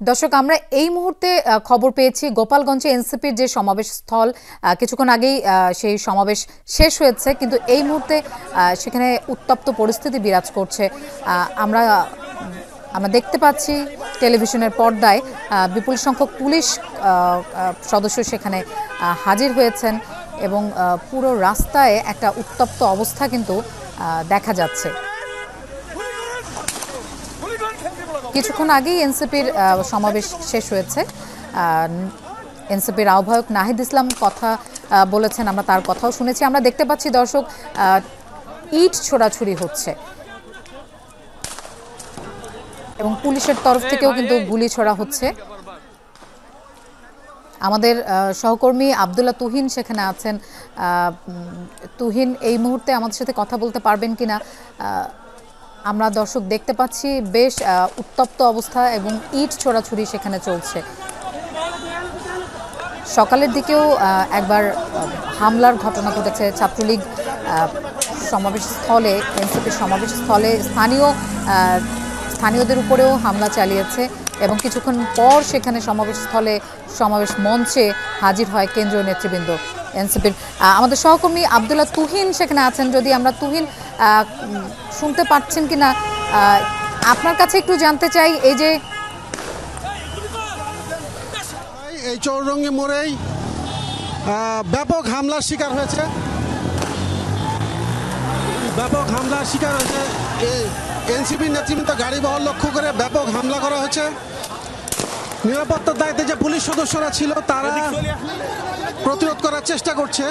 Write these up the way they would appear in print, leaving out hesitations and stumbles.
দর্শক আমরা এই মুহূর্তে খবর পেয়েছি গোপালগঞ্জে এনসিপির যে সমাবেশ স্থল কিছুক্ষণ আগেই সেই সমাবেশ শেষ হয়েছে, কিন্তু এই মুহূর্তে সেখানে উত্তপ্ত পরিস্থিতি বিরাজ করছে। আমরা দেখতে পাচ্ছি টেলিভিশনের পর্দায় বিপুল সংখ্যক পুলিশ সদস্য সেখানে হাজির হয়েছেন এবং পুরো রাস্তায় একটা উত্তপ্ত অবস্থা কিন্তু দেখা যাচ্ছে। কিছুক্ষণ আগেই এনসিপির সমাবেশ শেষ হয়েছে। এনসিপির আহ্বায়ক নাহিদ ইসলাম কথা বলেছেন, আমরা তার কথাও শুনেছি। আমরা দেখতে পাচ্ছি দর্শক ইট ছোড়াছুড়ি হচ্ছে এবং পুলিশের তরফ থেকেও কিন্তু গুলি ছোড়া হচ্ছে। আমাদের সহকর্মী আব্দুল্লাহ তুহিন সেখানে আছেন। তুহিন, এই মুহূর্তে আমাদের সাথে কথা বলতে পারবেন কিনা? আমরা দর্শক দেখতে পাচ্ছি বেশ উত্তপ্ত অবস্থা এবং ইট ছোড়াছুড়ি সেখানে চলছে। সকালের দিকেও একবার হামলার ঘটনা ঘটেছে ছাত্রলীগ সমাবেশস্থলে, এনসিপির সমাবেশস্থলে স্থানীয়দের উপরেও হামলা চালিয়েছে এবং কিছুক্ষণ পর সেখানে সমাবেশস্থলে সমাবেশ মঞ্চে হাজির হয় কেন্দ্রীয় নেতৃবৃন্দ এনসিপির। আমাদের সহকর্মী আব্দুল্লাহ তুহিন সেখানে আছেন। যদি আমরা তুহিন শুনতে পাচ্ছেন কিনা আপনার কাছে একটু জানতে চাই। এই চৌরঙ্গি মোড়েই ব্যাপক হামলার শিকার হয়েছে, এনসিপি নেতৃবৃন্দ গাড়ি বহর লক্ষ্য করে ব্যাপক হামলা করা হয়েছে। নিরাপত্তার দায়িত্বে যে পুলিশ সদস্যরা ছিল তারা প্রতিরোধ করার চেষ্টা করছে,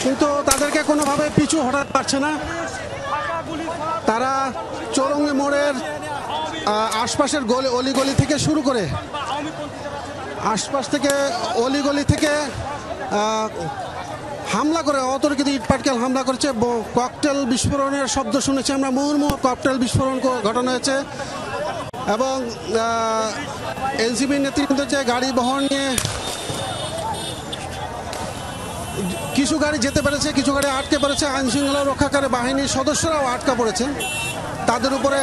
কিন্তু তাদেরকে কোনোভাবে পিছু হটাতে পারছে না। তারা চৌরঙ্গি মোড়ের আশপাশের অলিগলি থেকে শুরু করে অলিগলি থেকে হামলা করে অতর্কিত ইটপাটকেল হামলা করেছে। ককটেল বিস্ফোরণের শব্দ শুনেছি আমরা, মুহুর্মুহু ককটেল বিস্ফোরণ ঘটানো হয়েছে এবং এনসিপি নেতৃত্বের যে গাড়ি বহর নিয়ে কিছু গাড়ি যেতে পেরেছে, কিছু গাড়ি আটকে পড়েছে। আইনশৃঙ্খলা রক্ষাকারী বাহিনীর সদস্যরাও আটকা পড়েছে, তাদের উপরে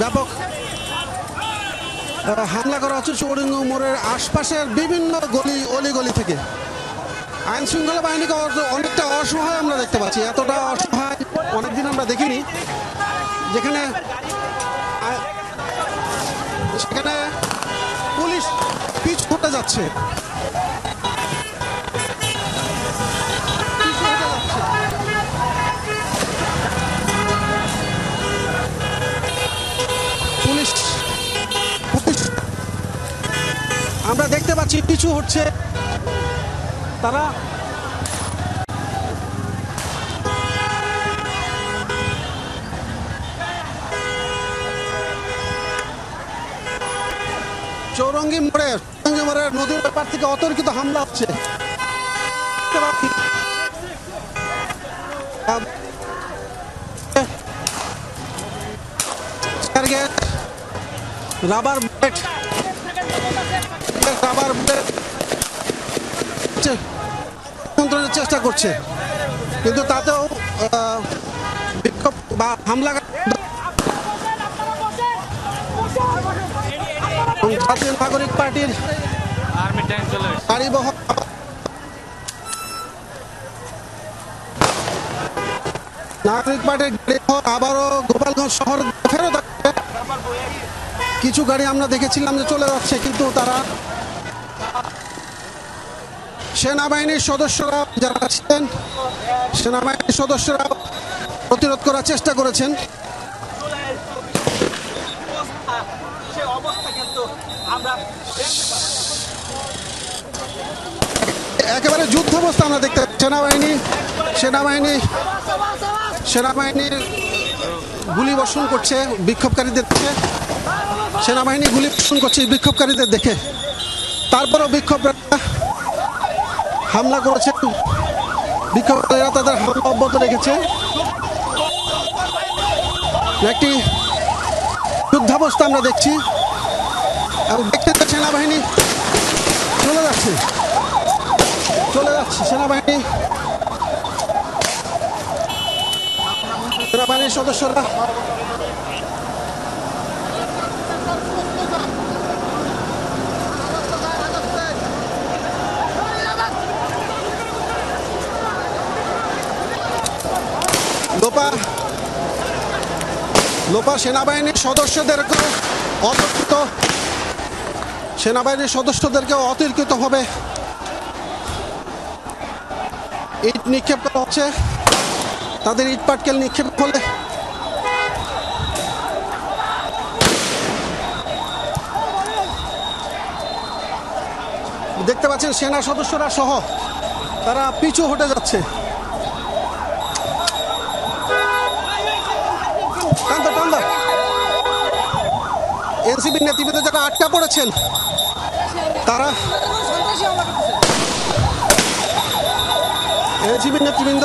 ব্যাপক হামলা করা হচ্ছে। চৌরঙ্গি মোড়ের আশপাশের বিভিন্ন অলিগলি থেকে আইনশৃঙ্খলা বাহিনীকে অনেকটা অসহায় আমরা দেখতে পাচ্ছি। এতটা অসহায় অনেকদিন আমরা দেখিনি, যেখানে সেখানে পুলিশ পিছু হটে যাচ্ছে। পুলিশ আমরা দেখতে পাচ্ছি পিছু হচ্ছে তারা। চৌরঙ্গি মোড়ের নদীর ব্যাপার থেকে অতর্কিত হামলা হচ্ছে। রাবার বুলেট নিয়ন্ত্রণের চেষ্টা করছে, কিন্তু তাতেও বিক্ষোভ বা হামলা জাতীয় নাগরিক পার্টির গাড়িবহর আবারও গোপালগঞ্জ শহর ফেরত আসছে। কিছু গাড়ি আমরা দেখেছিলাম যে চলে যাচ্ছে, কিন্তু তারা সেনাবাহিনীর সদস্যরা যারা ছিলেন, সেনাবাহিনীর সদস্যরা প্রতিরোধ করার চেষ্টা করেছেন। একেবারে যুদ্ধাবস্থা আমরা দেখতে পাচ্ছি। সেনাবাহিনীর গুলি বর্ষণ করছে বিক্ষোভকারীদের দেখে, সেনাবাহিনী গুলি বর্ষণ করছে বিক্ষোভকারীদের দেখে। তারপরও বিক্ষোভকারীরা হামলা করেছে, বিক্ষোভকারীরা তাদের হামলা অব্যাহত রেখেছে। একটি যুদ্ধাবস্থা আমরা দেখছি এবং দেখতে সেনাবাহিনী চলে যাচ্ছে সেনাবাহিনীর সদস্যরা লোপা সেনাবাহিনীর সদস্যদেরকেও অতর্কিতভাবে ইট নিক্ষেপ করা হচ্ছে। তাদের ইট পাটকেল নিক্ষেপ ফলে দেখতে পাচ্ছেন সেনা সদস্যরা সহ তারা পিছু হটে যাচ্ছে। এনসিপির নেতৃবৃন্দ যারা আটকা পড়েছেন তারা এনসিপির নেতৃবৃন্দ